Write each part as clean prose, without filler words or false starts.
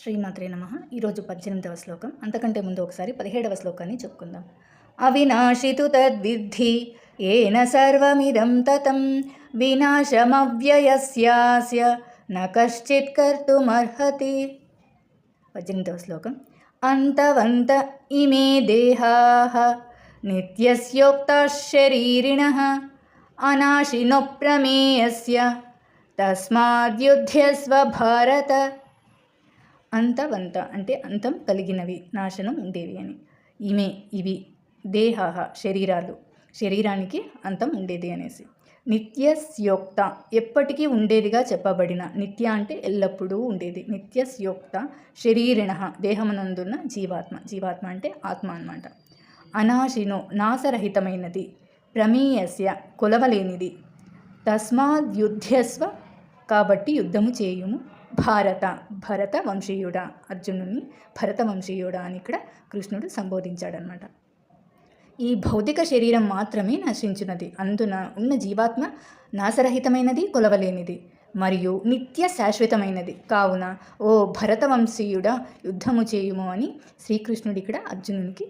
శ్రీమాత్రే నమః. ఈరోజు 18వ శ్లోకం. అంతకంటే ముందు ఒకసారి 17వ శ్లోకాన్ని చెప్పుకుందాం. అవినాశితు తద్విద్ధి ఏన సర్వమిదం తతం వినాశమవ్యయస్యాస్య న కశ్చిత్ కర్తుమర్హతి. 18వ శ్లోకం. అంతవంత ఇమే దేహాః నిత్యస్యోక్తాః శరీరిణః అనాశినో ప్రమేయస్య తస్మాద్యుధ్యస్వ భారత. అంతవంత అంటే అంతం కలిగినవి, నాశనం ఉండేవి అని. ఇవి దేహాః శరీరాలు, శరీరానికి అంతం ఉండేది అనేసి. నిత్యస్యోక్త ఎప్పటికీ ఉండేదిగా చెప్పబడిన, నిత్య అంటే ఎల్లప్పుడూ ఉండేది. నిత్యస్యోక్త శరీరిణ దేహమునందున్న జీవాత్మ, జీవాత్మ అంటే ఆత్మ అన్నమాట. అనాశినో నాశరహితమైనది, ప్రమేయస్య కొలవలేనిది, తస్మాద్యుధ్యస్వ కాబట్టి యుద్ధము చేయుము, భారత భరత వంశీయుడా, అర్జునుని భరత వంశీయుడా అని ఇక్కడ కృష్ణుడు సంబోధించాడనమాట. ఈ భౌతిక శరీరం మాత్రమే నశించినది, అందున ఉన్న జీవాత్మ నాశరహితమైనది, కొలవలేనిది మరియు నిత్య శాశ్వతమైనది. కావున ఓ భరత వంశీయుడా యుద్ధము చేయుము అని శ్రీకృష్ణుడు ఇక్కడ అర్జునునికి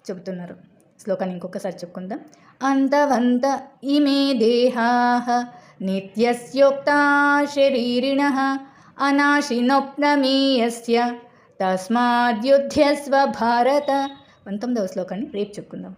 చెబుతున్నారు. శ్లోకాన్ని ఇంకొకసారి చెప్పుకుందాం. అంతవంత ఇమే దేహాః నిత్యస్యోక్తా శరీరిణః అనాశినో ప్రమేయస్య తస్మాద్యుధ్యస్వ భారత. 19వ శ్లోకాన్ని రేపు చెప్పుకుందాం.